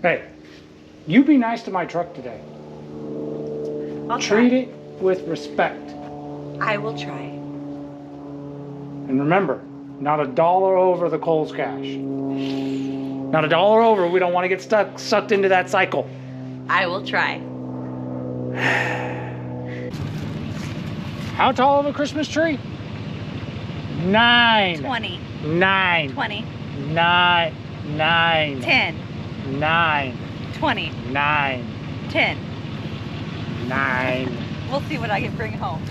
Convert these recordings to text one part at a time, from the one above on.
Hey, you be nice to my truck today. I'll Treat try. it with respect. I will try. And remember, not $1 over the Kohl's cash. Not $1 over. We don't want to get sucked into that cycle. I will try. How tall of a Christmas tree? 9. 20. 9. 20. 9. 9. 10. 9. 20. 9. 10. 9. We'll see what I can bring home.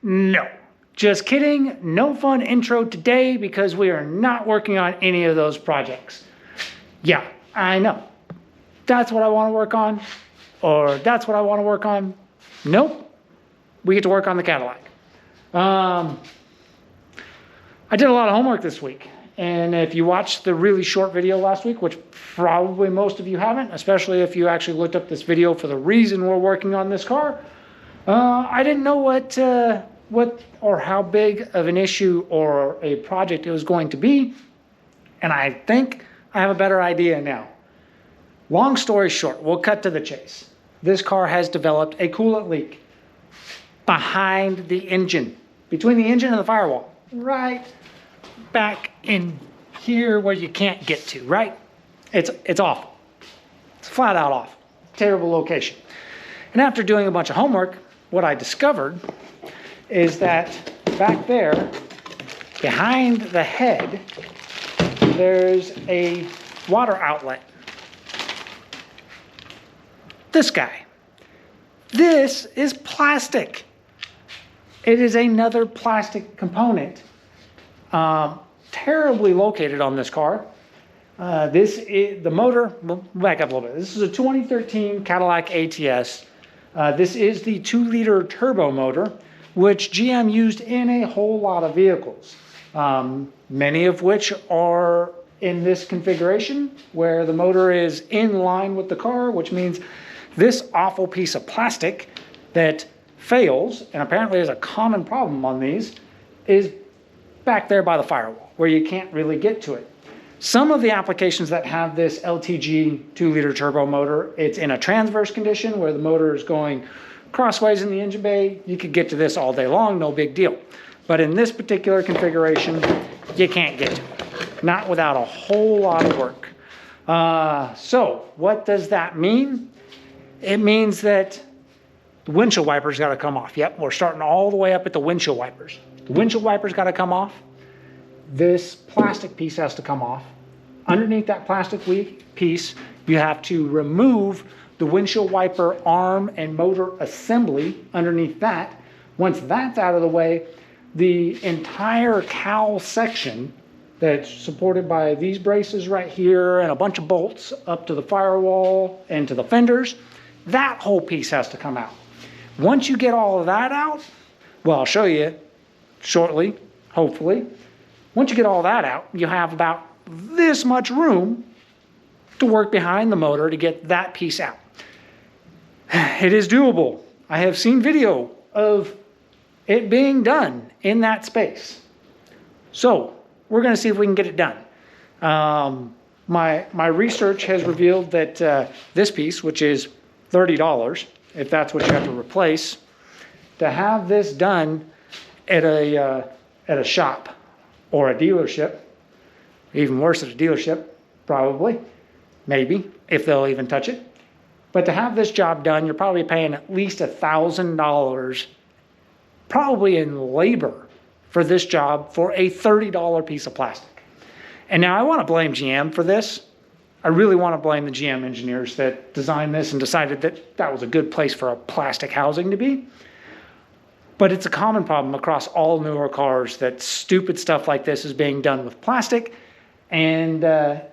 No, just kidding. No fun intro today because we are not working on any of those projects. Yeah, I know. That's what I want to work on, or that's what I want to work on. Nope, we get to work on the Cadillac. I did a lot of homework this week, and if you watched the really short video last week, which probably most of you haven't, especially if you actually looked up this video for the reason we're working on this car, I didn't know what or how big of an issue or a project it was going to be, and I think I have a better idea now. Long story short, we'll cut to the chase. This car has developed a coolant leak behind the engine, between the engine and the firewall, right back in here where you can't get to, right? It's awful. It's flat out awful. Terrible location. And after doing a bunch of homework, what I discovered is that back there, behind the head, there's a water outlet. This guy. This is plastic. It is another plastic component, terribly located on this car. This is the motor. We'll back up a little bit. This is a 2013 Cadillac ATS. This is the 2-liter turbo motor, which GM used in a whole lot of vehicles, many of which are in this configuration where the motor is in line with the car, which means this awful piece of plastic that fails, and apparently is a common problem on these, is back there by the firewall where you can't really get to it. Some of the applications that have this LTG 2-liter turbo motor, it's in a transverse condition where the motor is going crossways in the engine bay. You could get to this all day long, no big deal. But in this particular configuration, you can't get to it. Not without a whole lot of work. So what does that mean? It means that the windshield wipers got to come off. Yep, we're starting all the way up at the windshield wipers. The windshield wipers got to come off. This plastic piece has to come off. Underneath that plastic piece, you have to remove the windshield wiper arm and motor assembly underneath that. Once that's out of the way, the entire cowl section that's supported by these braces right here and a bunch of bolts up to the firewall and to the fenders, that whole piece has to come out. Once you get all of that out, well, I'll show you shortly, hopefully. Once you get all that out, you have about this much room to work behind the motor to get that piece out. It is doable. I have seen video of it being done in that space. So we're going to see if we can get it done. My research has revealed that this piece, which is $30, if that's what you have to replace, to have this done at a shop or a dealership, even worse at a dealership, probably, maybe, if they'll even touch it. But to have this job done, you're probably paying at least $1,000, probably in labor, for this job for a $30 piece of plastic. And now I want to blame GM for this. I really want to blame the GM engineers that designed this and decided that that was a good place for a plastic housing to be. But it's a common problem across all newer cars that stupid stuff like this is being done with plastic, and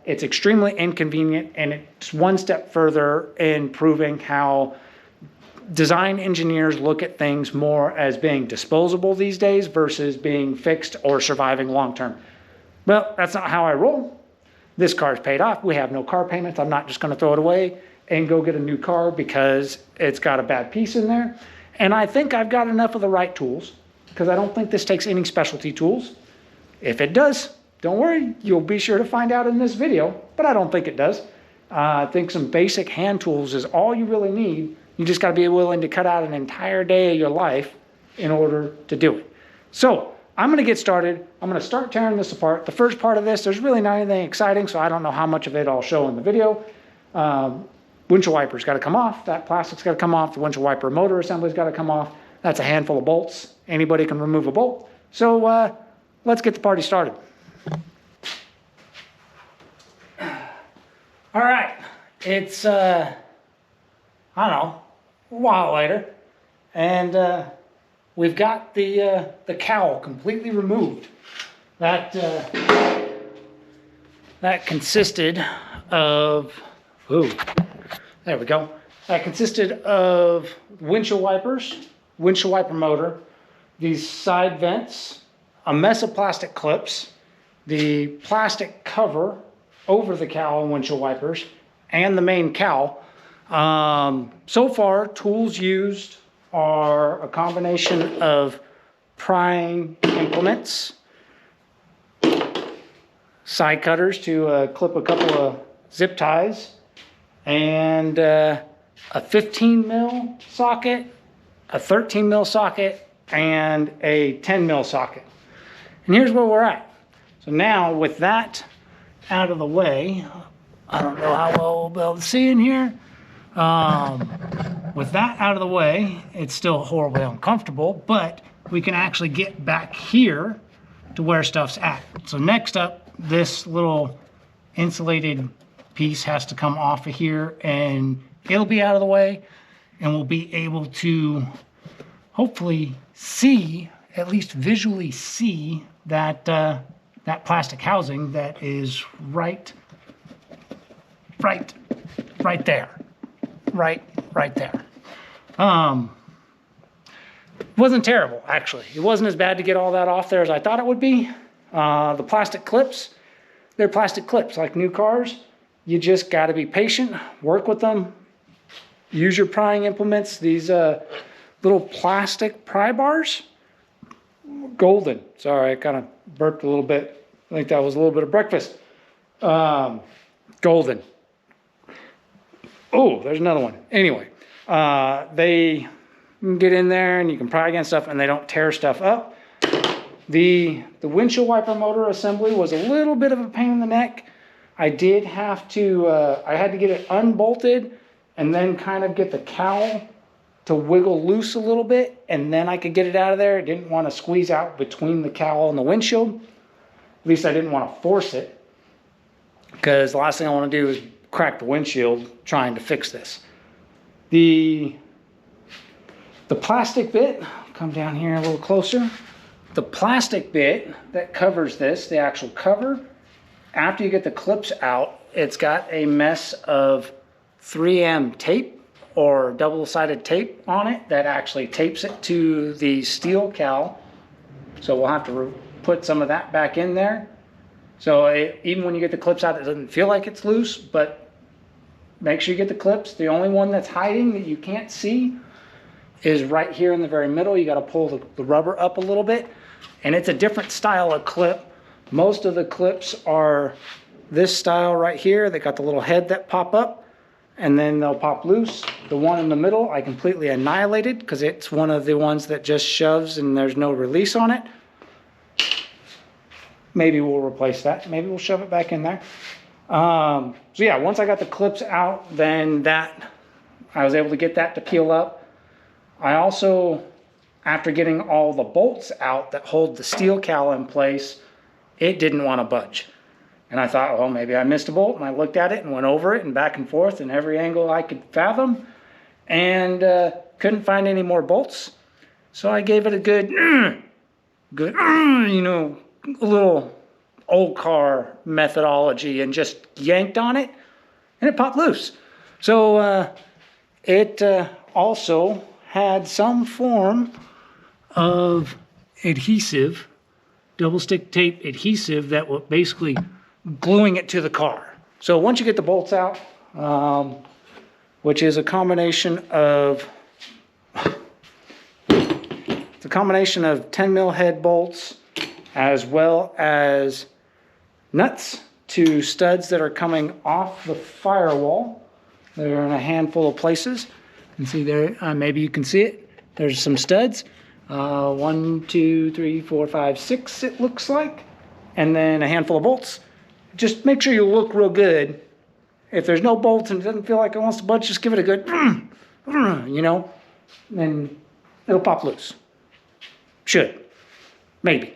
it's extremely inconvenient, and it's one step further in proving how design engineers look at things more as being disposable these days versus being fixed or surviving long term. Well, that's not how I roll. This car's paid off. We have no car payments. I'm not just going to throw it away and go get a new car because it's got a bad piece in there. And I think I've got enough of the right tools because I don't think this takes any specialty tools. If it does, don't worry, you'll be sure to find out in this video, but I don't think it does. I think some basic hand tools is all you really need. You just got to be willing to cut out an entire day of your life in order to do it. So I'm going to get started. I'm going to start tearing this apart. The first part of this, there's really not anything exciting, so I don't know how much of it I'll show in the video. Windshield wiper's got to come off. That plastic's got to come off. The windshield wiper motor assembly's got to come off. That's a handful of bolts. Anybody can remove a bolt. So let's get the party started. All right, it's, I don't know, a while later, and we've got the cowl completely removed. That consisted of, ooh, there we go. That consisted of windshield wipers, windshield wiper motor, these side vents, a mess of plastic clips, the plastic cover over the cowl and windshield wipers, and the main cowl. So far, tools used are a combination of prying implements, side cutters to clip a couple of zip ties, and a 15 mil socket, a 13 mil socket, and a 10 mil socket. And here's where we're at. So now with that out of the way, I don't know how well we'll be able to see in here. With that out of the way, it's still horribly uncomfortable, but we can actually get back here to where stuff's at. So next up, this little insulated piece has to come off of here, and it'll be out of the way, and we'll be able to hopefully see, at least visually see, that that plastic housing that is right there. Right there. It wasn't terrible, actually. It wasn't as bad to get all that off there as I thought it would be. The plastic clips, they're plastic clips like new cars. You just got to be patient, work with them, use your prying implements. These little plastic pry bars, golden. Sorry, I kind of burped a little bit. I think that was a little bit of breakfast. Golden. Oh, there's another one. Anyway, they can get in there and you can pry against stuff and they don't tear stuff up. The windshield wiper motor assembly was a little bit of a pain in the neck. I did have to, I had to get it unbolted and then kind of get the cowl to wiggle loose a little bit, and then I could get it out of there. I didn't want to squeeze out between the cowl and the windshield. At least I didn't want to force it, because the last thing I want to do is crack the windshield trying to fix this. The plastic bit, come down here a little closer. The plastic bit that covers this, the actual cover, after you get the clips out, it's got a mess of 3M tape or double-sided tape on it that actually tapes it to the steel cowl. So we'll have to put some of that back in there. So even when you get the clips out, it doesn't feel like it's loose, but make sure you get the clips. The only one that's hiding that you can't see is right here in the very middle. You got to pull the rubber up a little bit, and it's a different style of clip. Most of the clips are this style right here. They got the little head that pop up, and then they'll pop loose. The one in the middle I completely annihilated because it's one of the ones that just shoves and there's no release on it. Maybe we'll replace that. Maybe we'll shove it back in there. So yeah, once I got the clips out, then I was able to get that to peel up. I also, after getting all the bolts out that hold the steel cowl in place, it didn't want to budge. And I thought, well, maybe I missed a bolt, and I looked at it and went over it and back and forth in every angle I could fathom, and couldn't find any more bolts. So I gave it a good, you know, a little old car methodology and just yanked on it, and it popped loose. So it also had some form of adhesive, double stick tape adhesive that was basically gluing it to the car. So once you get the bolts out, which is a combination of 10 mil head bolts, as well as nuts to studs that are coming off the firewall. They're in a handful of places. You can see there, maybe you can see it. There's some studs. 1, 2, 3, 4, 5, 6 it looks like. And then a handful of bolts. Just make sure you look real good. If there's no bolts and it doesn't feel like it wants to budge, just give it a good, you know, and it'll pop loose. Should. Maybe.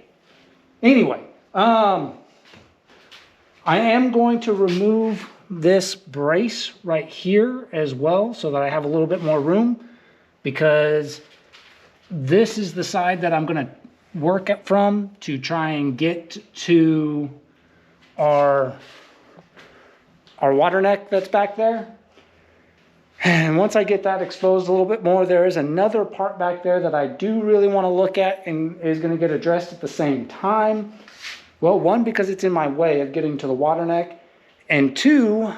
Anyway, I am going to remove this brace right here as well so that I have a little bit more room, because this is the side that I'm going to work it from to try and get to our water neck that's back there. And once I get that exposed a little bit more, there is another part back there that I do really want to look at and is going to get addressed at the same time. Well, one, because it's in my way of getting to the water neck. And two,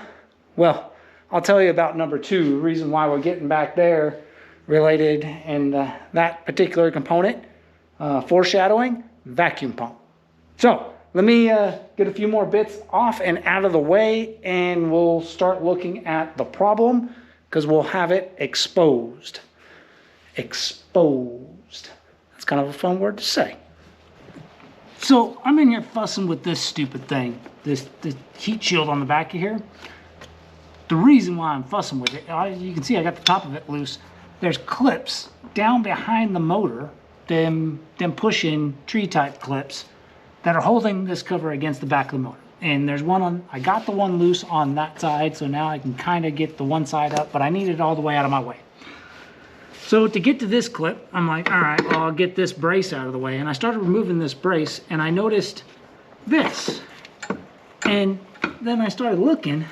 well, I'll tell you about number two, the reason why we're getting back there related in that particular component. Foreshadowing, vacuum pump. So let me get a few more bits off and out of the way, and we'll start looking at the problem, because we'll have it exposed. Exposed. That's kind of a fun word to say. So I'm in here fussing with this stupid thing, this heat shield on the back of here. The reason why I'm fussing with it, you can see I got the top of it loose. There's clips down behind the motor, them push-in tree-type clips that are holding this cover against the back of the motor. And there's one on, I got the one loose on that side, so now I can kind of get the one side up, but I need it all the way out of my way. So to get to this clip, I'm like, all right, well, I'll get this brace out of the way. And I started removing this brace, and I noticed this. And then I started looking,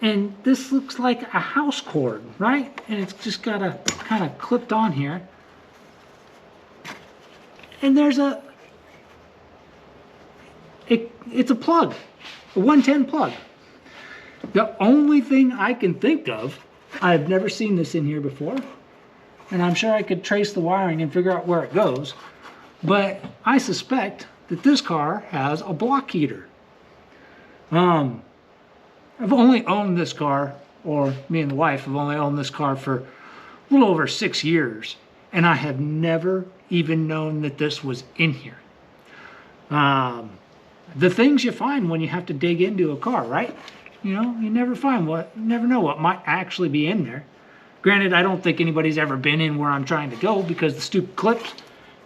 and this looks like a house cord, right? And it's just got a kind of clipped on here. And there's it's a plug, a 110 plug. The only thing I can think of, I've never seen this in here before, and I'm sure I could trace the wiring and figure out where it goes, but I suspect that this car has a block heater. I've only owned this car, or me and the wife have only owned this car for a little over 6 years, and I have never even known that this was in here. The things you find when you have to dig into a car, right? You know, you never know what might actually be in there. Granted, I don't think anybody's ever been in where I'm trying to go, because the stupid clips,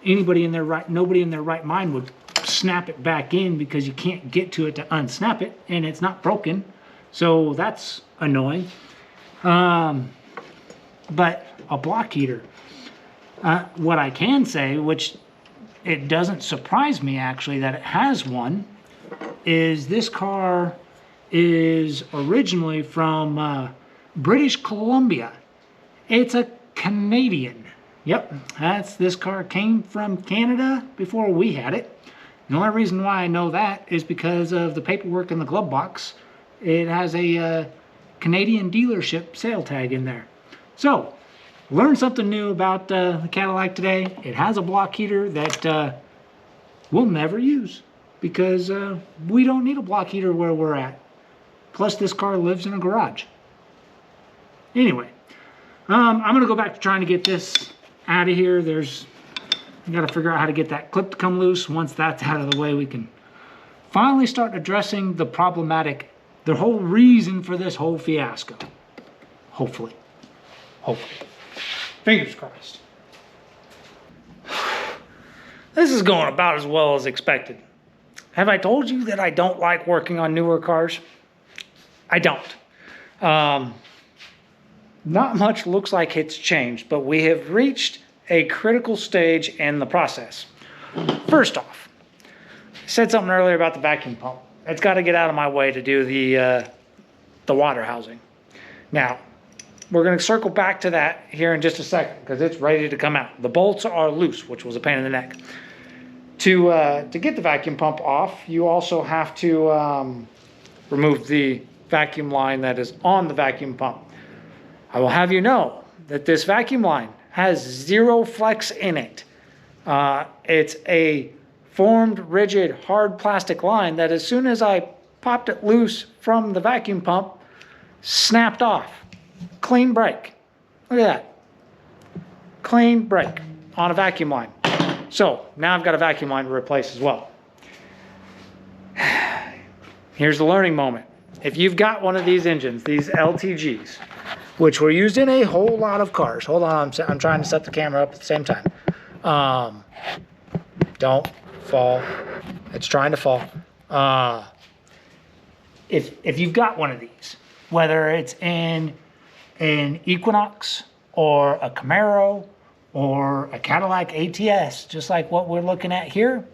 nobody in their right mind would snap it back in, because you can't get to it to unsnap it, and it's not broken. So that's annoying. But a block heater. What I can say, which it doesn't surprise me actually that it has one, is this car is originally from British Columbia. It's a Canadian. Yep, this car came from Canada before we had it. The only reason why I know that is because of the paperwork in the glove box. It has a Canadian dealership sale tag in there. So, learned something new about the Cadillac today. It has a block heater that we'll never use, because we don't need a block heater where we're at. Plus, this car lives in a garage. Anyway, I'm going to go back to trying to get this out of here. I got to figure out how to get that clip to come loose. Once that's out of the way, we can finally start addressing the whole reason for this whole fiasco. Hopefully. Fingers crossed. This is going about as well as expected. Have I told you that I don't like working on newer cars? I don't. Not much looks like it's changed, but we have reached a critical stage in the process. First off, I said something earlier about the vacuum pump. It's got to get out of my way to do the water housing. Now, we're going to circle back to that here in just a second, because it's ready to come out. The bolts are loose, which was a pain in the neck. To get the vacuum pump off, you also have to remove the vacuum line that is on the vacuum pump. I will have you know that this vacuum line has 0 flex in it. It's a formed, rigid, hard plastic line that as soon as I popped it loose from the vacuum pump, snapped off. Clean break. Look at that. Clean break on a vacuum line. So now I've got a vacuum line to replace as well. Here's the learning moment. If you've got one of these engines, these LTGs, which were used in a whole lot of cars. Hold on, I'm trying to set the camera up at the same time. Don't fall. It's trying to fall. If you've got one of these, whether it's in an Equinox or a Camaro or a Cadillac ATS, just like what we're looking at here,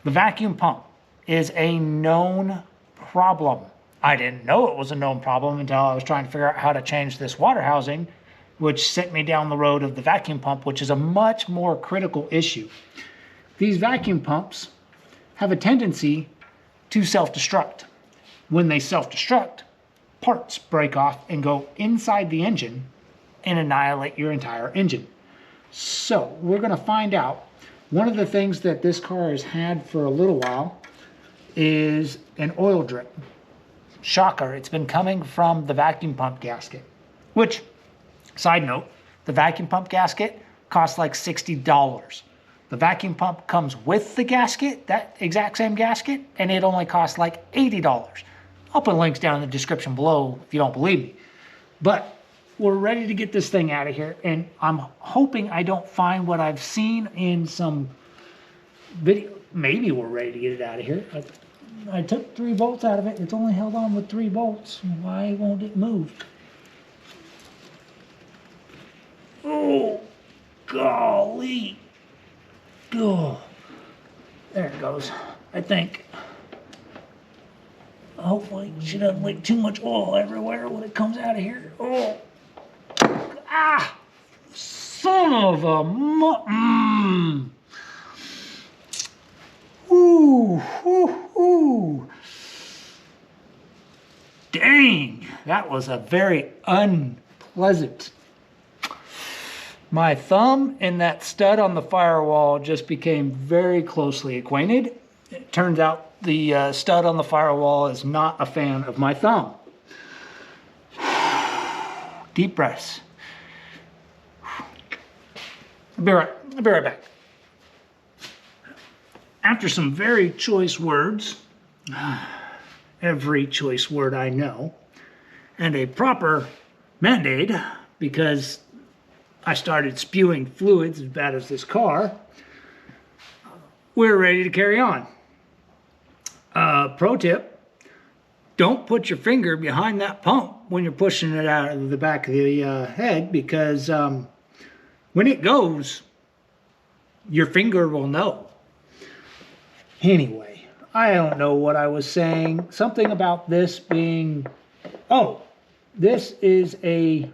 the vacuum pump is a known problem. I didn't know it was a known problem until I was trying to figure out how to change this water housing, which sent me down the road of the vacuum pump, which is a much more critical issue. These vacuum pumps have a tendency to self-destruct. When they self-destruct, parts break off and go inside the engine and annihilate your entire engine. So we're going to find out. One of the things that this car has had for a little while is an oil drip. Shocker, it's been coming from the vacuum pump gasket, which, side note, the vacuum pump gasket costs like $60. The vacuum pump comes with the gasket, that exact same gasket, and it only costs like $80. I'll put links down in the description below if you don't believe me. But we're ready to get this thing out of here, and I'm hoping I don't find what I've seen in some video. Maybe we're ready to get it out of here. I took 3 bolts out of it. It's only held on with 3 bolts. Why won't it move? Oh, golly. Oh, there it goes, I think. Hopefully she doesn't leak too much oil everywhere when it comes out of here. Oh, ah, son of a Ooh, ooh, ooh. Dang, that was a very unpleasant. My thumb and that stud on the firewall just became very closely acquainted. It turns out the stud on the firewall is not a fan of my thumb. Deep breaths. I'll be right back. After some very choice words, every choice word I know, and a proper Band-Aid, because I started spewing fluids as bad as this car, we're ready to carry on. Pro tip, don't put your finger behind that pump when you're pushing it out of the back of the head, because when it goes, your finger will know. Anyway, I don't know what I was saying. Something about this being, oh, this is a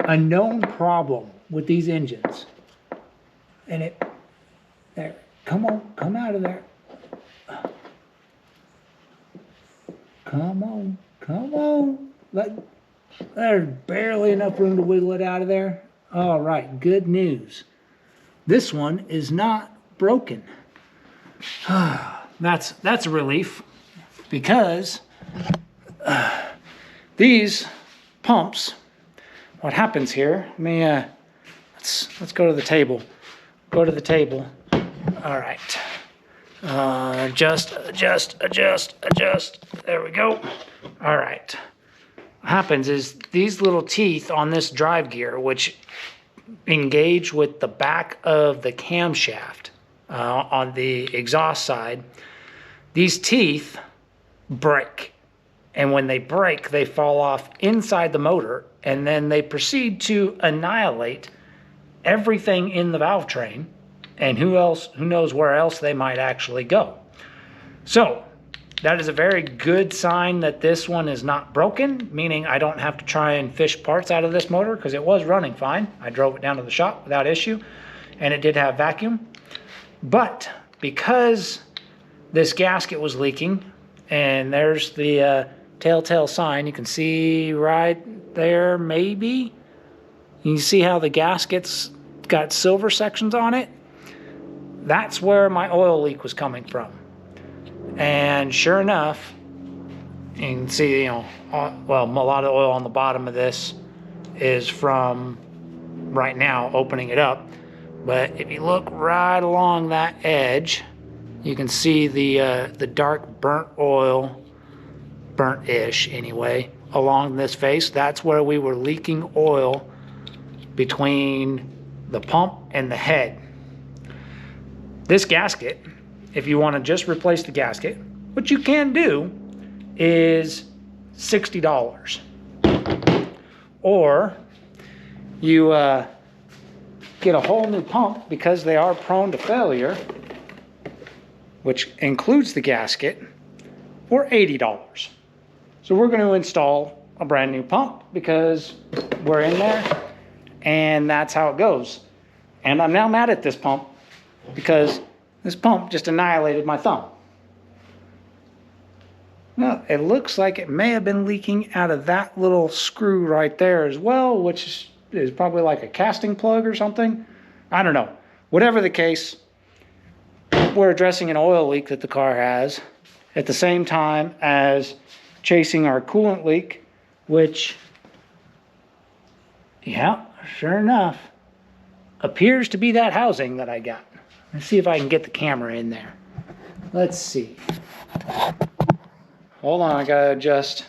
known problem with these engines. And it, there, come on, come out of there. Come on, come on. There's barely enough room to wiggle it out of there. All right, good news. This one is not broken. That's a relief, because these pumps, what happens here, let me, let's go to the table. Go to the table. All right. Adjust. There we go. All right. What happens is these little teeth on this drive gear, which engage with the back of the camshaft on the exhaust side, these teeth break. And when they break, they fall off inside the motor, and then they proceed to annihilate everything in the valve train, and who knows where else they might actually go. So that is a very good sign that this one is not broken, meaning I don't have to try and fish parts out of this motor, because it was running fine. I drove it down to the shop without issue, and it did have vacuum. But because this gasket was leaking, and there's the telltale sign, you can see right there maybe, You see how the gasket's got silver sections on it? That's where my oil leak was coming from. And sure enough, you can see, you know, well, a lot of oil on the bottom of this is from right now opening it up. But if you look right along that edge, you can see the dark burnt oil, burnt-ish anyway, along this face. That's where we were leaking oil between the pump and the head. This gasket, if you want to just replace the gasket, what you can do is $60. Or you get a whole new pump, because they are prone to failure, which includes the gasket, for $80. So we're going to install a brand new pump because we're in there, and that's how it goes. And I'm now mad at this pump because this pump just annihilated my thumb. Well, it looks like it may have been leaking out of that little screw right there as well, which is probably like a casting plug or something. I don't know. Whatever the case, we're addressing an oil leak that the car has at the same time as chasing our coolant leak, which, yeah, sure enough, appears to be that housing that I got. Let's see if I can get the camera in there. Let's see. Hold on, I gotta adjust.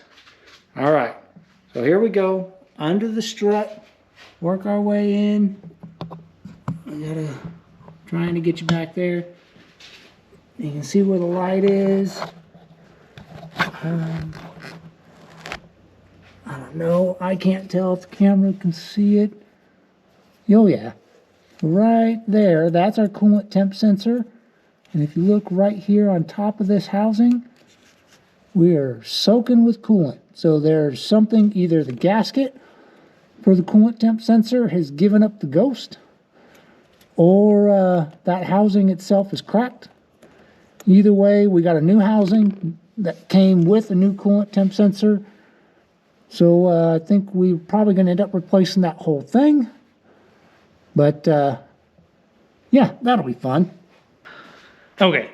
All right, so here we go. Under the strut, work our way in. Trying to get you back there. You can see where the light is. I don't know, I can't tell if the camera can see it. Oh yeah, right there, that's our coolant temp sensor. And if you look right here on top of this housing, we are soaking with coolant. So there's something, either the gasket for the coolant temp sensor has given up the ghost, or that housing itself is cracked. Either way, we got a new housing that came with a new coolant temp sensor. So I think we're probably going to end up replacing that whole thing. But yeah, that'll be fun. Okay,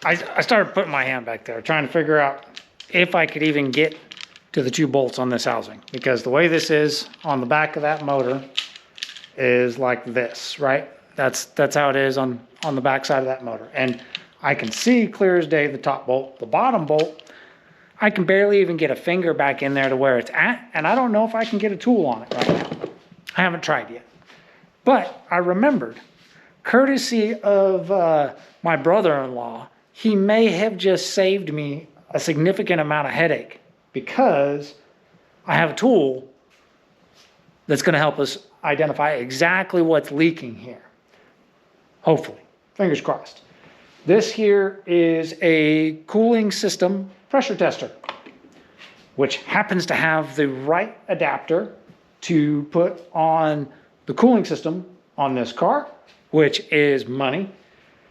I started putting my hand back there, trying to figure out if I could even get to the 2 bolts on this housing. Because the way this is on the back of that motor is like this, right? That's how it is on the back side of that motor. And I can see clear as day the top bolt. The bottom bolt, I can barely even get a finger back in there to where it's at, and I don't know if I can get a tool on it right now. I haven't tried yet. But I remembered, courtesy of my brother-in-law, he may have just saved me a significant amount of headache, because I have a tool that's going to help us identify exactly what's leaking here. Hopefully. Fingers crossed. This here is a cooling system pressure tester, which happens to have the right adapter to put on the cooling system on this car, which is money.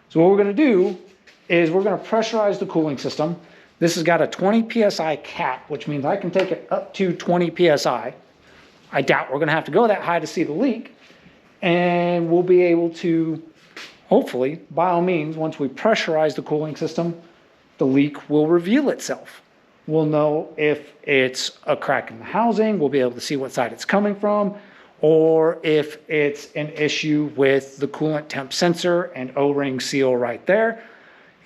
So what we're going to do is we're going to pressurize the cooling system. This has got a 20 psi cap, which means I can take it up to 20 psi. I doubt we're going to have to go that high to see the leak, and we'll be able to, hopefully, by all means, once we pressurize the cooling system, the leak will reveal itself. We'll know if it's a crack in the housing, we'll be able to see what side it's coming from, or if it's an issue with the coolant temp sensor and O-ring seal right there.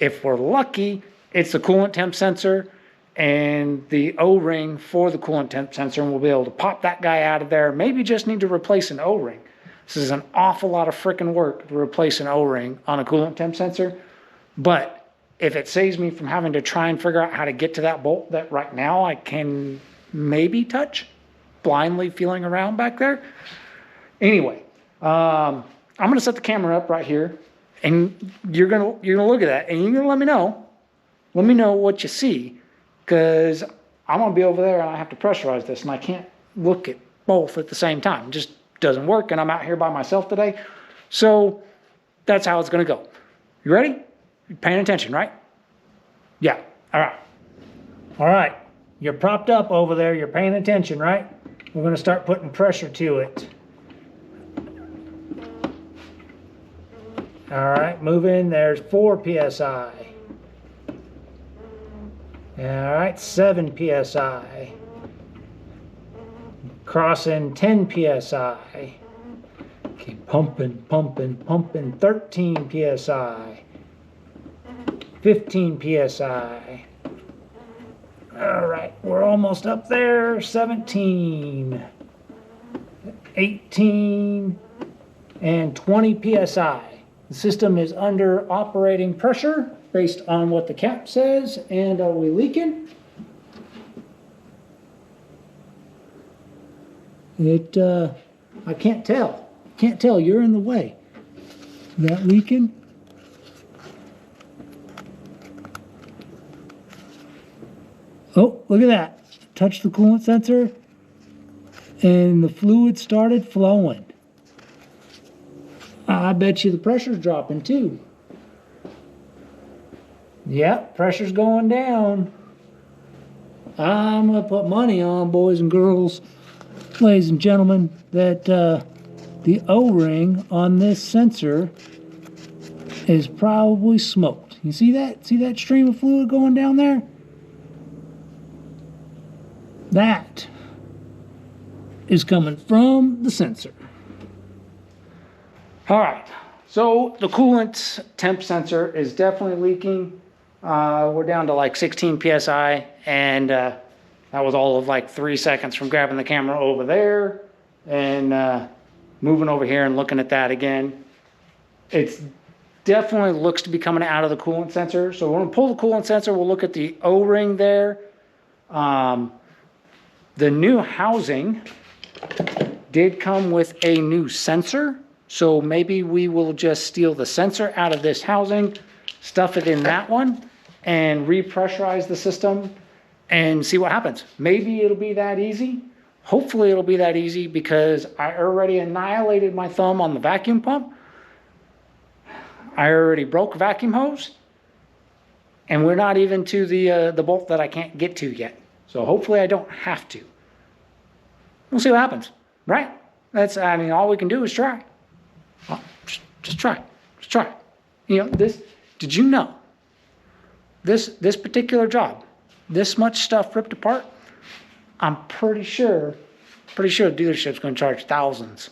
If we're lucky, it's the coolant temp sensor and the O-ring for the coolant temp sensor, and we'll be able to pop that guy out of there. Maybe just need to replace an O-ring. This is an awful lot of freaking work to replace an O-ring on a coolant temp sensor, but if it saves me from having to try and figure out how to get to that bolt that right now I can maybe touch, blindly feeling around back there. Anyway, I'm gonna set the camera up right here, and you're gonna look at that, and you're gonna let me know what you see, because I'm gonna be over there and I have to pressurize this, and I can't look at both at the same time. It just doesn't work, and I'm out here by myself today. So that's how it's gonna go. You ready? You're paying attention, right? Yeah, all right. All right, you're propped up over there, you're paying attention, right? We're gonna start putting pressure to it. All right, moving, there's 4 PSI. All right, 7 PSI. Crossing 10 PSI. Keep pumping, pumping, pumping. 13 PSI. 15 PSI. All right, we're almost up there. 17, 18, and 20 PSI. The system is under operating pressure based on what the cap says. And are we leaking? I can't tell. Can't tell, you're in the way. Is that leaking? Oh, look at that. Touch the coolant sensor and the fluid started flowing. I bet you the pressure's dropping too. Yep, pressure's going down. I'm gonna put money on, boys and girls, ladies and gentlemen, that the O-ring on this sensor is probably smoked. You see that? See that stream of fluid going down there? That is coming from the sensor. All right, so the coolant temp sensor is definitely leaking. We're down to like 16 PSI, and that was all of like 3 seconds from grabbing the camera over there and moving over here and looking at that again. It's definitely looks to be coming out of the coolant sensor. So when we pull the coolant sensor, we'll look at the O-ring there. The new housing did come with a new sensor. So maybe we will just steal the sensor out of this housing, stuff it in that one, and repressurize the system and see what happens. Maybe it'll be that easy. Hopefully it'll be that easy, because I already annihilated my thumb on the vacuum pump. I already broke a vacuum hose, and we're not even to the bolt that I can't get to yet. So hopefully I don't have to. We'll see what happens, right? I mean, all we can do is try. Well, just try. Just try. You know, did you know this particular job, this much stuff ripped apart, I'm pretty sure the dealership's going to charge thousands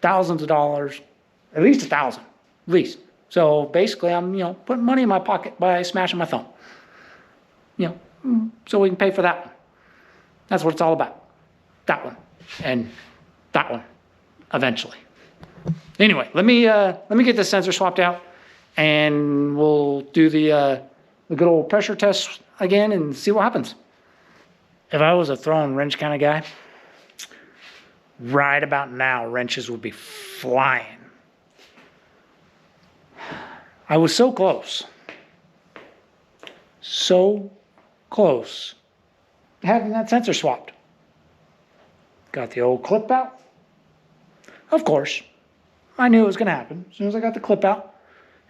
of dollars, at least 1,000, at least. So basically, I'm, putting money in my pocket by smashing my thumb, so we can pay for that one. That's what it's all about. That one and that one, eventually. Anyway, let me get this sensor swapped out, and we'll do the good old pressure test again and see what happens. If I was a throwing wrench kind of guy, right about now, wrenches would be flying. I was so close to having that sensor swapped. Got the old clip out. Of course, I knew it was going to happen. As soon as I got the clip out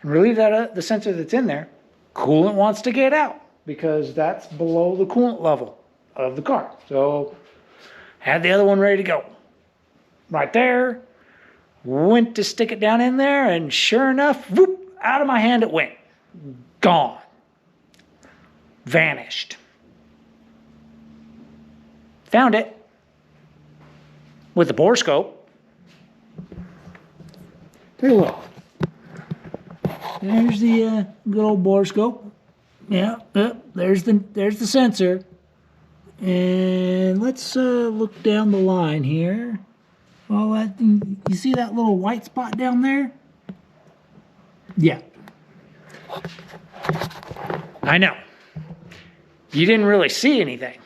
and relieved the sensor that's in there, coolant wants to get out, because that's below the coolant level of the car. So had the other one ready to go. Right there, went to stick it down in there, and sure enough, whoop, out of my hand it went. Gone. Vanished. Found it with the bore scope. Take a look. There's the good old bore scope. Yeah, there's the sensor. And let's look down the line here. Well, you see that little white spot down there? Yeah. I know. You didn't really see anything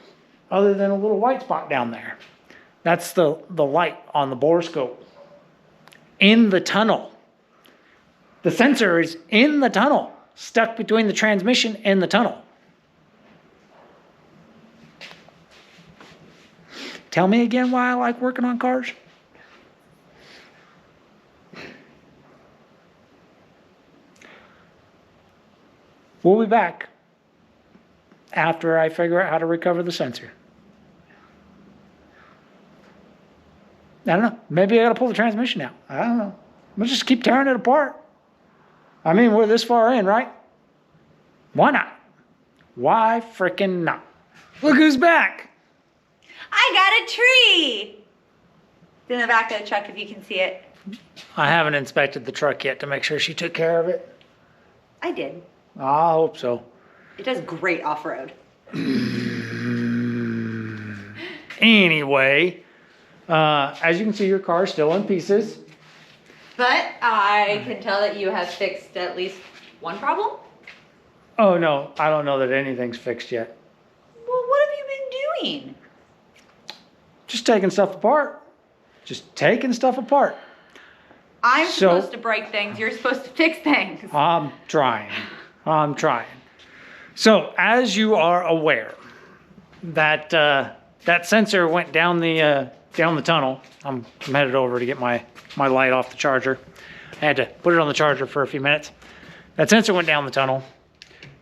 other than a little white spot down there. That's the light on the bore scope. In the tunnel. The sensor is in the tunnel, stuck between the transmission and the tunnel. Tell me again why I like working on cars? We'll be back after I figure out how to recover the sensor. I don't know. Maybe I got to pull the transmission out. I don't know. We'll just keep tearing it apart. I mean, we're this far in, right? Why not? Why frickin' not? Look who's back. I got a tree. It's in the back of the truck if you can see it. I haven't inspected the truck yet to make sure she took care of it. I did. I hope so. It does great off-road. Anyway, as you can see, your car's still in pieces. But I can tell that you have fixed at least one problem. Oh no, I don't know that anything's fixed yet. Well, what have you been doing? Just taking stuff apart. Just taking stuff apart. I'm supposed to break things. You're supposed to fix things. I'm trying. So, as you are aware, that that sensor went down the tunnel. I'm headed over to get my light off the charger. I had to put it on the charger for a few minutes. That sensor went down the tunnel,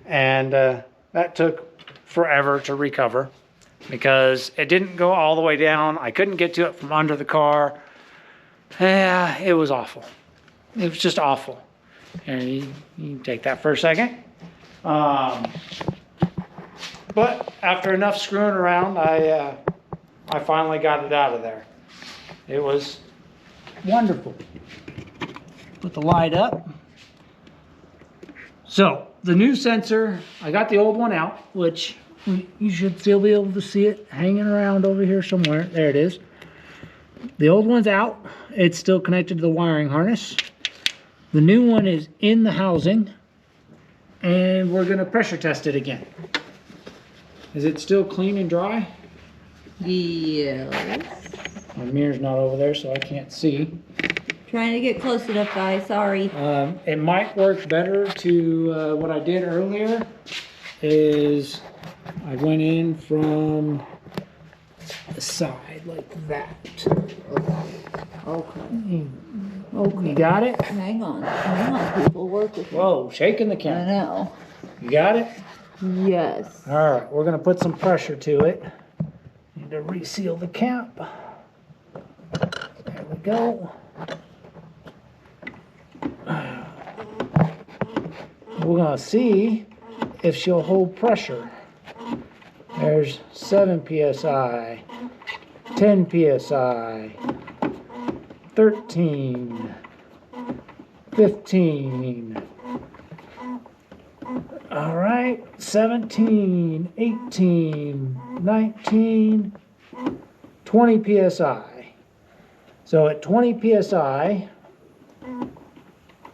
and that took forever to recover because it didn't go all the way down. I couldn't get to it from under the car. Yeah, it was awful. It was just awful. And you take that for a second. But after enough screwing around, I finally got it out of there. It was wonderful. Put the light up. So the new sensor, I got the old one out, which you should still be able to see it hanging around over here somewhere. There it is. The old one's out. It's still connected to the wiring harness. The new one is in the housing, and we're gonna pressure test it again. Is it still clean and dry? Yes. My mirror's not over there, so I can't see. Trying to get close enough, guys. Sorry. It might work better to what I did earlier is I went in from the side like that. Okay. Okay. You got it? Hang on, people. Work with me. Whoa, shaking the I camera. know. You got it? Yes. All right, we're gonna put some pressure to it. Need to reseal the cap. There we go. We're gonna see if she'll hold pressure. There's 7 psi, 10 psi, 13, 15. All right, 17, 18, 19, 20 psi. So at 20 psi,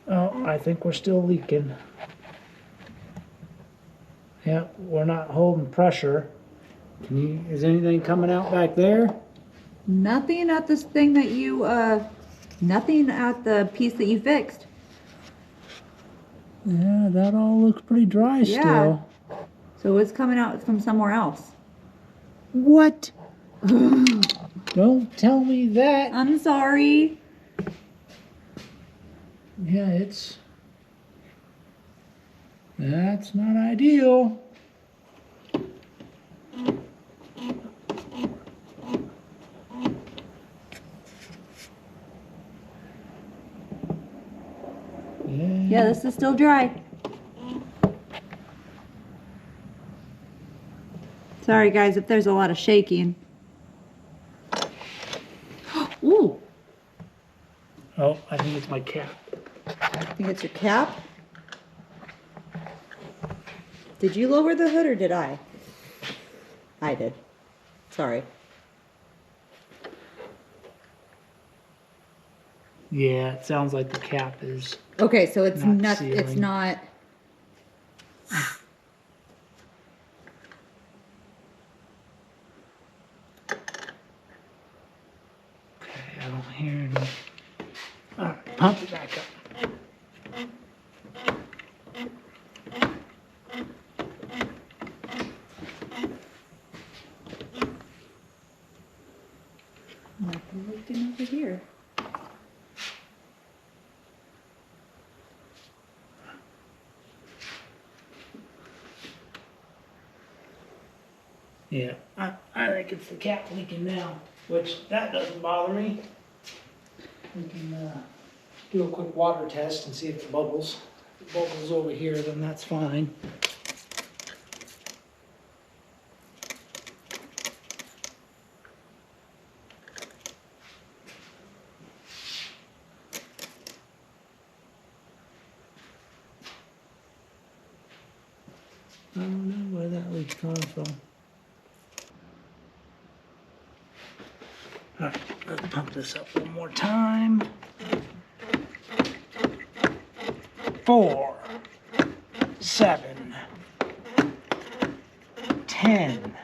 oh, I think we're still leaking. Yeah, we're not holding pressure. Is anything coming out back there? Nothing at this thing that you, nothing at the piece that you fixed. Yeah, that all looks pretty dry still. So it's coming out from somewhere else. What? Don't tell me that. I'm sorry. Yeah, that's not ideal. Yeah, this is still dry. Sorry guys if there's a lot of shaking. Ooh. Oh, I think it's my cap. I think it's your cap. Did you lower the hood or did I? I did. Sorry. Yeah, it sounds like the cap is. Okay, so it's Not not, sealing. it's not. Okay, I don't hear any. All right, pump it back up. Looking over here. Yeah, I think it's the cap leaking now, which that doesn't bother me. We can do a quick water test and see if it bubbles. bubbles over here, then that's fine. I don't know where that leak's coming from. All right, let's pump this up one more time. 4, 7, 10,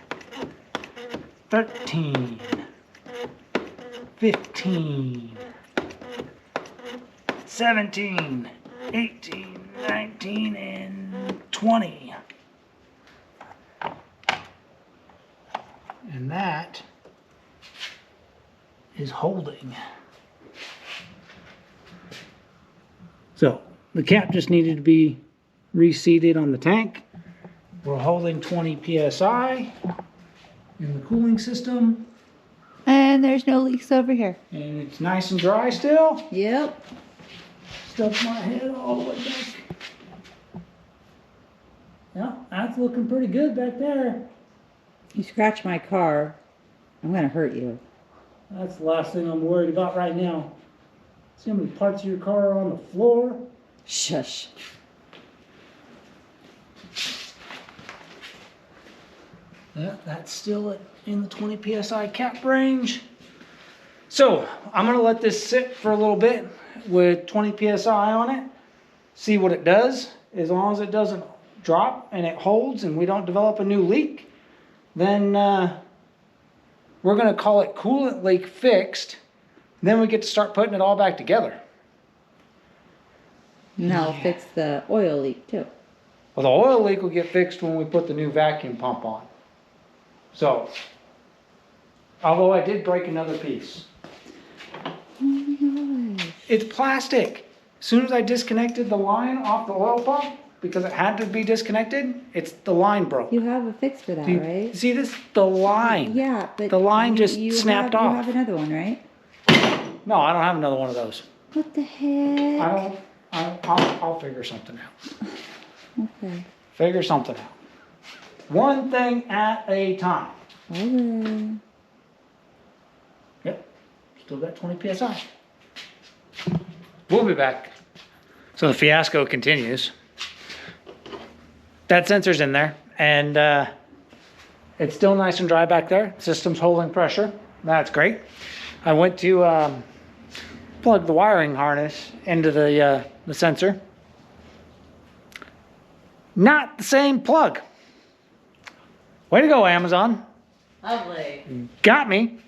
13, 15, 17, 18, 19, and 20. And that is holding. So the cap just needed to be reseated on the tank. We're holding 20 psi in the cooling system. And there's no leaks over here. And it's nice and dry still. Yep. Stuck my head all the way back. Yeah, that's looking pretty good back there. You scratch my car, I'm gonna hurt you. That's the last thing I'm worried about right now. See how many parts of your car are on the floor? Shush. Yeah, that's still in the 20 psi cap range. So I'm gonna let this sit for a little bit with 20 psi on it, see what it does. As long as it doesn't drop and it holds and we don't develop a new leak, then we're gonna call it coolant leak fixed. Then we get to start putting it all back together. Now fix the oil leak too. Well, the oil leak will get fixed when we put the new vacuum pump on. So, although I did break another piece. Oh my gosh. It's plastic. As soon as I disconnected the line off the oil pump, because it had to be disconnected, the line broke. You have a fix for that, Do you right? see this? The line. Yeah, but the line just you snapped have, off. You have another one, right? No, I don't have another one of those. What the heck? I'll figure something out. Okay. Figure something out. One thing at a time. Okay. Yep. Still got 20 psi. We'll be back. So the fiasco continues. That sensor's in there, and it's still nice and dry back there. System's holding pressure. That's great. I went to plug the wiring harness into the sensor. Not the same plug. Way to go, Amazon. Lovely. Got me.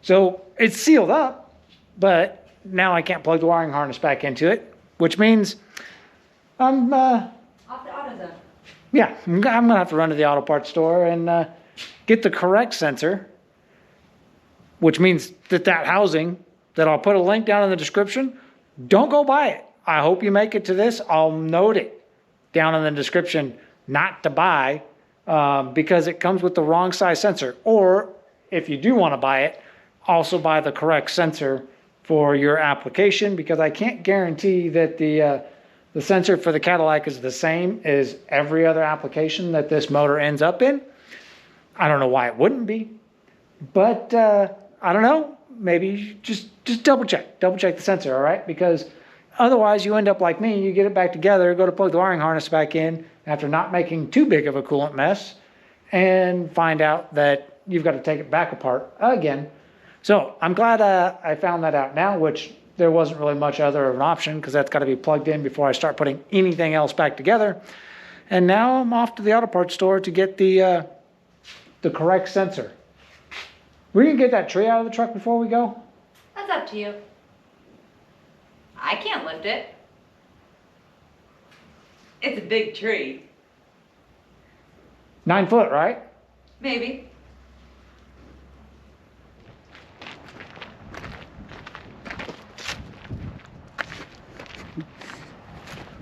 So it's sealed up, but now I can't plug the wiring harness back into it, which means I'm Off the AutoZone. yeah, I'm gonna have to run to the auto parts store and get the correct sensor, which means that housing that I'll put a link down in the description, don't go buy it. I hope you make it to this. I'll note it down in the description not to buy because it comes with the wrong size sensor. Or if you do want to buy it, also buy the correct sensor for your application, because I can't guarantee that the sensor for the Cadillac is the same as every other application that this motor ends up in. I don't know why it wouldn't be, but I don't know. Maybe just double check the sensor, all right? Because otherwise you end up like me, you get it back together, go to plug the wiring harness back in after not making too big of a coolant mess, and find out that you've got to take it back apart again. So I'm glad I found that out now, which there wasn't really much other of an option, because that's got to be plugged in before I start putting anything else back together. And now I'm off to the auto parts store to get the correct sensor. We're gonna get that tree out of the truck before we go? That's up to you. I can't lift it. It's a big tree. 9 foot, right? Maybe.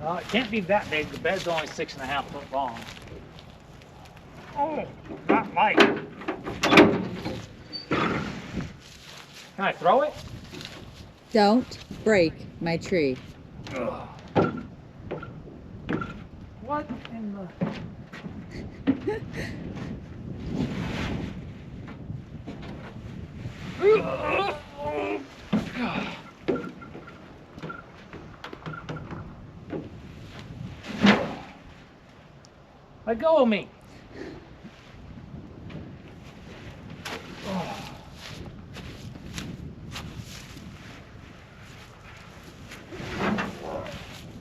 Well, it can't be that big. The bed's only 6.5 foot long. Oh, not light. Can I throw it? Don't break my tree. Ugh. What in the... Let go of me.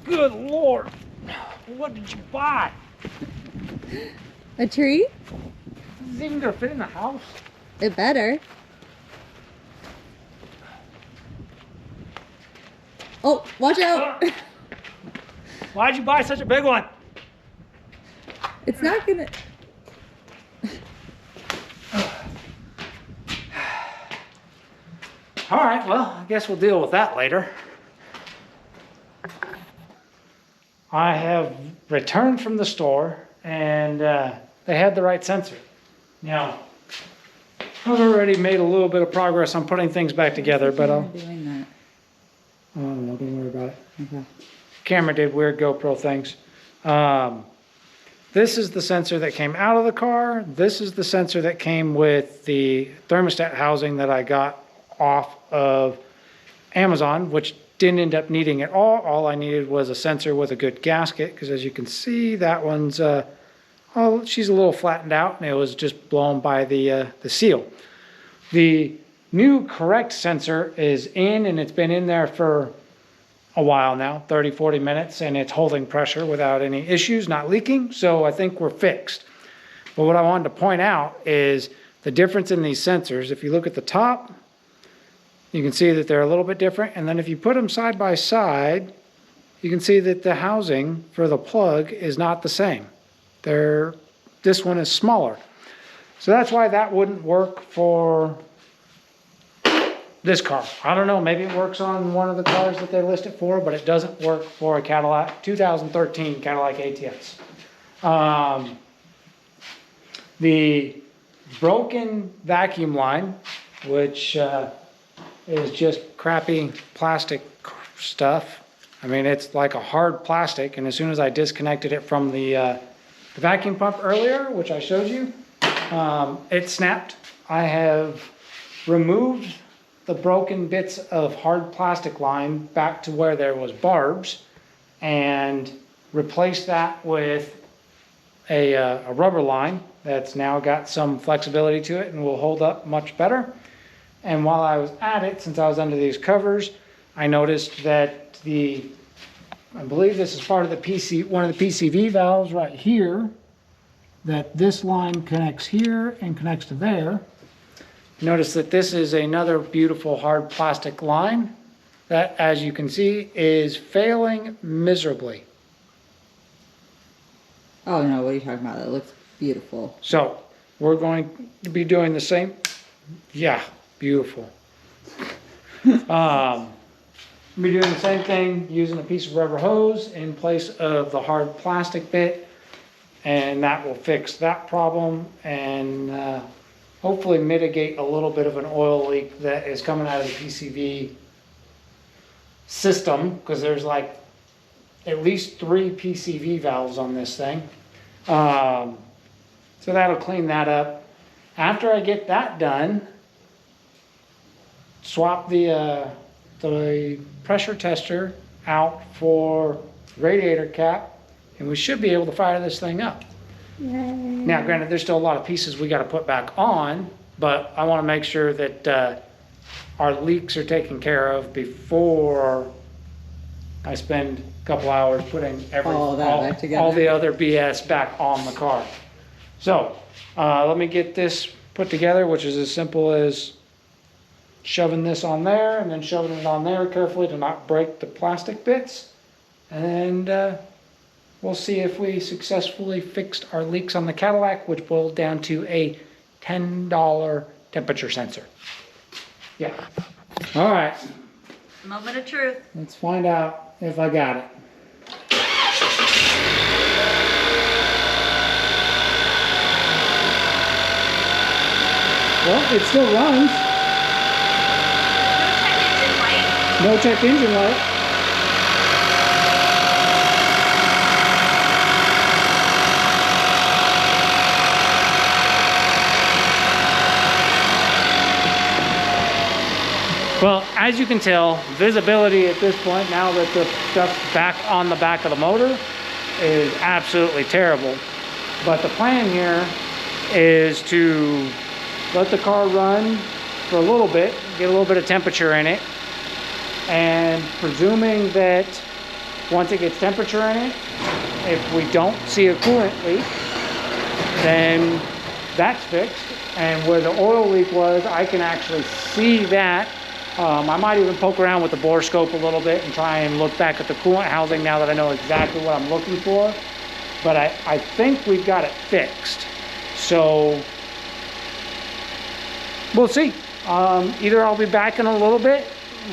Good Lord. What did you buy? A tree? Is it even gonna fit in the house? It better. Oh, watch out. Why'd you buy such a big one? It's not gonna. All right, well, I guess we'll deal with that later. I have returned from the store and they had the right sensor. Now, I've already made a little bit of progress on putting things back together, but I'll... doing that. Oh, no, don't worry about it. Okay. Camera did weird GoPro things. This is the sensor that came out of the car. This is the sensor that came with the thermostat housing that I got off of Amazon, which didn't end up needing it all. All I needed was a sensor with a good gasket, because as you can see, that one's, oh, she's a little flattened out, and it was just blown by the seal. The new correct sensor is in, and it's been in there for a while now, 30, 40 minutes, and it's holding pressure without any issues, not leaking, so I think we're fixed. But what I wanted to point out is the difference in these sensors. If you look at the top, you can see that they're a little bit different, and then if you put them side by side, you can see that the housing for the plug is not the same. This one is smaller. So that's why that wouldn't work for this car. I don't know, maybe it works on one of the cars that they list it for, but it doesn't work for a Cadillac, 2013 Cadillac ATS. The broken vacuum line, which is just crappy plastic stuff. I mean, it's like a hard plastic, and as soon as I disconnected it from the vacuum pump earlier, which I showed you, it snapped. I have removed the broken bits of hard plastic line back to where there was barbs and replaced that with a rubber line that's now got some flexibility to it and will hold up much better. And while I was at it, since I was under these covers, I noticed that I believe this is part of the one of the PCV valves right here, that this line connects here and connects to there. Notice that this is another beautiful hard plastic line that, as you can see, is failing miserably. Oh no, what are you talking about? That looks beautiful. So we're going to be doing the same. Yeah, beautiful. We'll be doing the same thing using a piece of rubber hose in place of the hard plastic bit, and that will fix that problem and hopefully mitigate a little bit of an oil leak that is coming out of the PCV system, because there's like at least 3 PCV valves on this thing. So that'll clean that up. After I get that done, swap the pressure tester out for radiator cap, and we should be able to fire this thing up. Yay. Now, granted, there's still a lot of pieces we got to put back on, but I want to make sure that our leaks are taken care of before I spend a couple hours putting All that back together. all the other BS back on the car. So let me get this put together, which is as simple as shoving this on there and then shoving it on there carefully to not break the plastic bits. And we'll see if we successfully fixed our leaks on the Cadillac, which boiled down to a $10 temperature sensor. Yeah. All right. Moment of truth. Let's find out if I got it. Well, it still runs. No check engine light. No check engine light. as you can tell, visibility at this point, now that the stuff's back on the back of the motor, is absolutely terrible. But the plan here is to let the car run for a little bit, get a little bit of temperature in it, and presuming that once it gets temperature in it, if we don't see a coolant leak, then that's fixed. And where the oil leak was, I can actually see that. I might even poke around with the bore scope a little bit and try and look back at the coolant housing now that I know exactly what I'm looking for. But I think we've got it fixed. So we'll see. Either I'll be back in a little bit,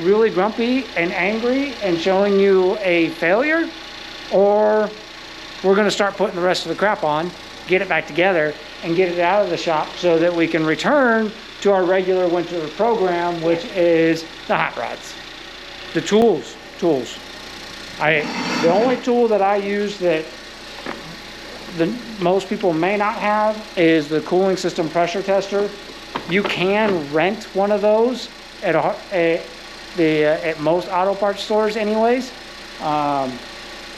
really grumpy and angry and showing you a failure, or we're gonna start putting the rest of the crap on, get it back together, and get it out of the shop so that we can return to our regular winter program, which is the hot rods. The tools. The only tool that I use that most people may not have is the cooling system pressure tester. You can rent one of those at most auto parts stores anyways.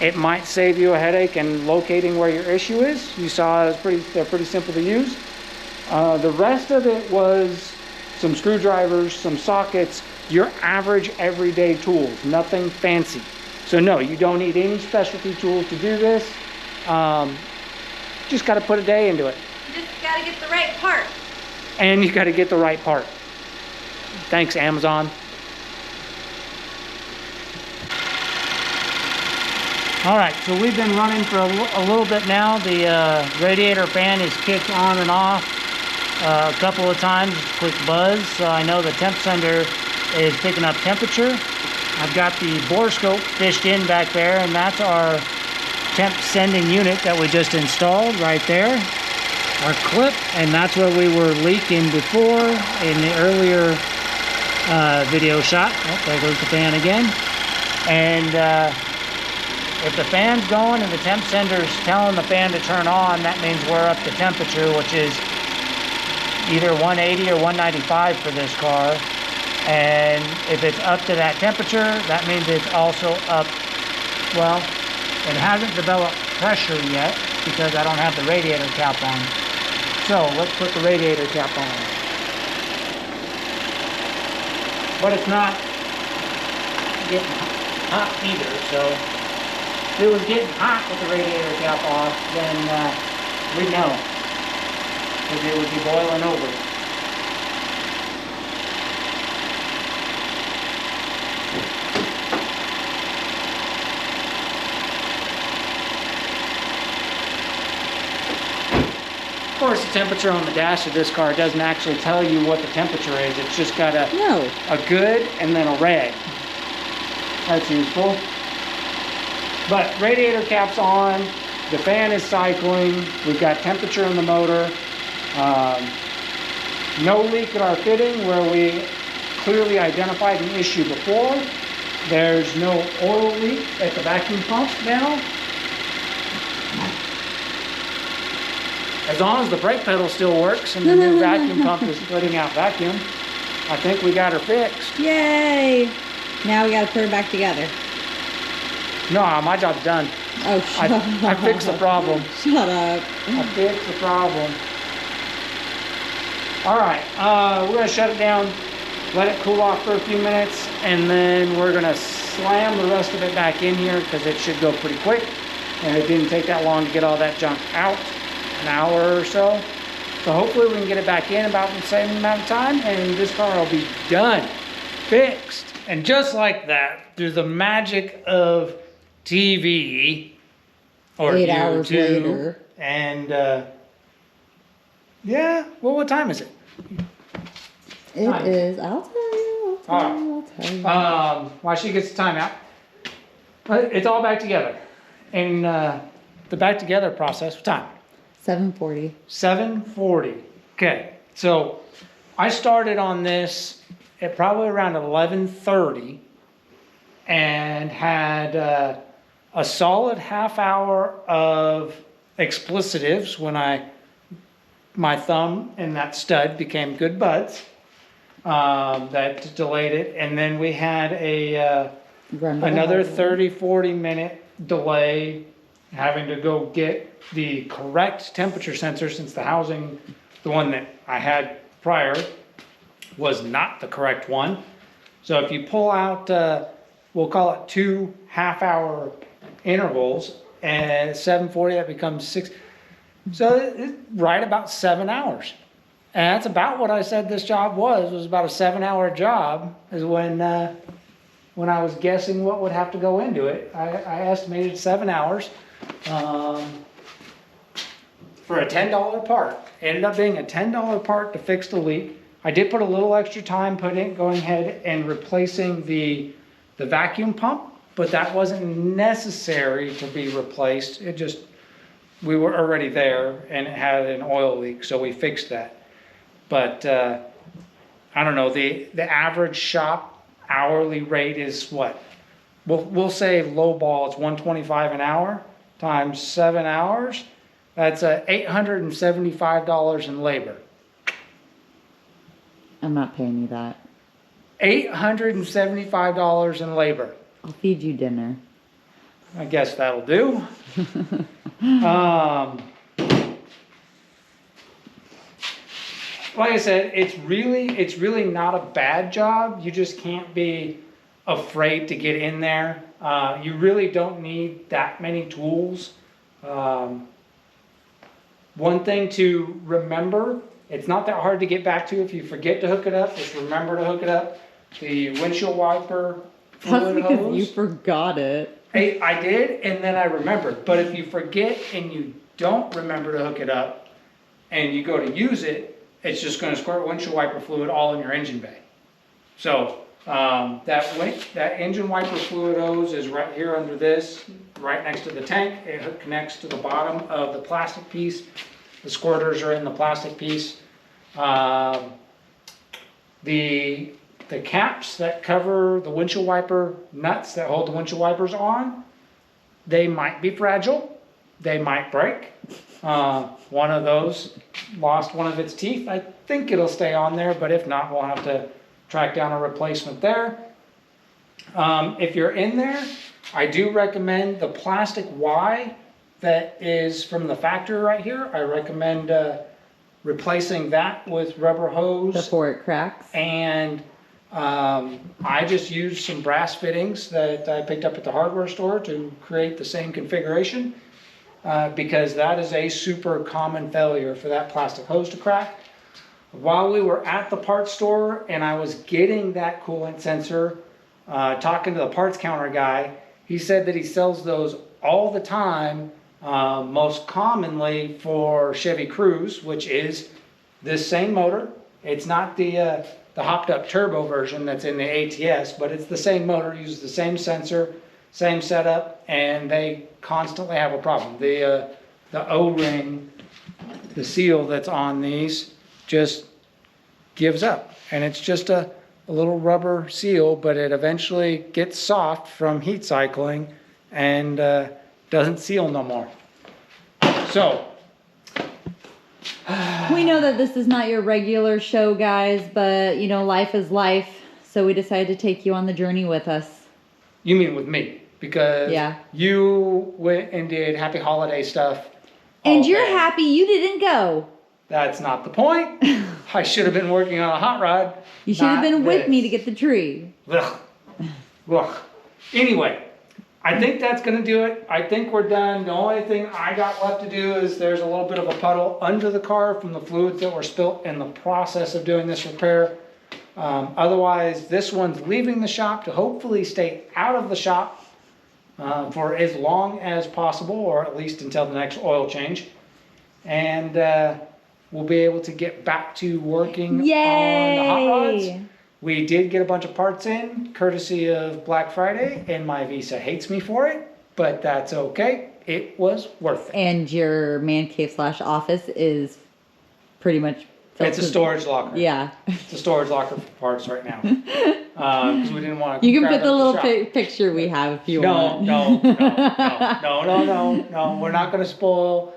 It might save you a headache in locating where your issue is. You saw they're pretty simple to use. The rest of it was some screwdrivers, some sockets, your average everyday tools, nothing fancy. So no, you don't need any specialty tools to do this. Just got to put a day into it. You just gotta get the right part. And you got to get the right part. Thanks, Amazon. All right, so we've been running for a little bit now. The radiator fan is kicked on and off a couple of times, quick buzz. So I know the temp sender is picking up temperature. I've got the bore scope fished in back there, and that's our temp sending unit that we just installed right there. Our clip, and that's where we were leaking before in the earlier video shot. Oh, there goes the fan again. And if the fan's going and the temp sender's telling the fan to turn on, that means we're up to temperature, which is either 180 or 195 for this car. And if it's up to that temperature, that means it's also up, well, it hasn't developed pressure yet because I don't have the radiator cap on. So let's put the radiator cap on. But it's not getting hot either, so if it was getting hot with the radiator cap off, then we'd know, because it would be boiling over. Of course, the temperature on the dash of this car doesn't actually tell you what the temperature is. It's just got a good and then a red. That's useful. But radiator cap's on, the fan is cycling, we've got temperature in the motor, no leak at our fitting where we clearly identified an issue before. There's no oil leak at the vacuum pump now. As long as the brake pedal still works and the new vacuum pump is putting out vacuum, I think we got her fixed. Yay! Now we gotta put her back together. No, my job's done. Oh, shut up. I fixed the problem. Shut up. I fixed the problem. All right, we're gonna shut it down, let it cool off for a few minutes, and then we're gonna slam the rest of it back in here because it should go pretty quick. And it didn't take that long to get all that junk out, an hour or so. So hopefully we can get it back in about the same amount of time, and this car will be done, fixed. And just like that, through the magic of TV, or 8 hours YouTube, later. and yeah, well, what time is it? It Time. is, I'll tell you. While she gets the time out, it's all back together. And the back together process, what time? 7:40. 7:40. Okay, so I started on this at probably around 11:30 and had a solid half hour of explicitives when my thumb and that stud became good buds. that delayed it. And then we had Run to the another hardware. 30, 40-minute delay having to go get the correct temperature sensor, since the housing, the one that I had prior, was not the correct one. So if you pull out, we'll call it 2 half-hour intervals, and at 7:40 that becomes 6. So it's right about 7 hours. And that's about what I said this job was about a 7-hour job, is when I was guessing what would have to go into it. I estimated 7 hours for a $10 part. Ended up being a $10 part to fix the leak. I did put a little extra time going ahead and replacing the vacuum pump, but that wasn't necessary to be replaced. It just, we were already there and it had an oil leak, so we fixed that. But I don't know, the average shop hourly rate is what? We'll say low ball, it's $125 an hour times 7 hours. That's $875 in labor. I'm not paying you that. $875 in labor. I'll feed you dinner. I guess that'll do. Like I said, it's really not a bad job. You just can't be afraid to get in there. You really don't need that many tools. One thing to remember, it's not that hard to get back to. If you forget to hook it up, just remember to hook it up. The windshield wiper That's fluid because hose. you forgot it. Hey, I did, and then I remembered. But if you forget and you don't remember to hook it up, and you go to use it, it's just going to squirt windshield wiper fluid all in your engine bay. So that engine wiper fluid hose is right here under this, right next to the tank. It connects to the bottom of the plastic piece. The squirters are in the plastic piece. The caps that cover the windshield wiper nuts that hold the windshield wipers on, they might be fragile. They might break. One of those lost one of its teeth. I think it'll stay on there, but if not, we'll have to track down a replacement there. If you're in there, I do recommend the plastic Y that is from the factory right here. I recommend replacing that with rubber hose. Before it cracks. And I just used some brass fittings that I picked up at the hardware store to create the same configuration, because that is a super common failure for that plastic hose to crack. While we were at the parts store and I was getting that coolant sensor, talking to the parts counter guy, he said that he sells those all the time, most commonly for Chevy Cruze, which is this same motor. It's not the hopped up turbo version that's in the ATS, but it's the same motor, uses the same sensor, same setup, and they constantly have a problem. The O-ring, the seal that's on these, just gives up. And it's just a little rubber seal, but it eventually gets soft from heat cycling and doesn't seal no more. So, We know that this is not your regular show, guys, but you know, life is life. So we decided to take you on the journey with us. you mean with me, because Yeah. you went and did happy holiday stuff. And all you're day. happy you didn't go. That's not the point. I should have been working on a hot rod. You should have not been with me to this. get the tree. Ugh. Ugh. Anyway, I think that's going to do it. I think we're done. The only thing I got left to do is there's a little bit of a puddle under the car from the fluids that were spilt in the process of doing this repair. Otherwise, this one's leaving the shop to hopefully stay out of the shop for as long as possible, or at least until the next oil change. And we'll be able to get back to working on the hot rods. Yay! We did get a bunch of parts in, courtesy of Black Friday, and my Visa hates me for it, but that's okay. It was worth it. And your man cave / office is pretty much filled It's a to- storage locker. Yeah. It's a storage locker for parts right now. Because we didn't want to. You can put the little picture we have if you No, want. no. We're not going to spoil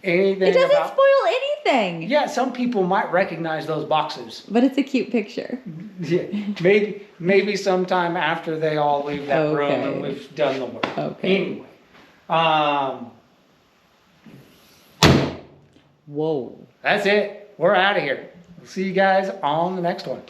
anything It doesn't about. spoil anything. Yeah, some people might recognize those boxes. But it's a cute picture. Yeah, maybe sometime after they all leave that room Okay. and we've done the work. Okay. Anyway, Whoa. that's it. We're out of here. We'll see you guys on the next one.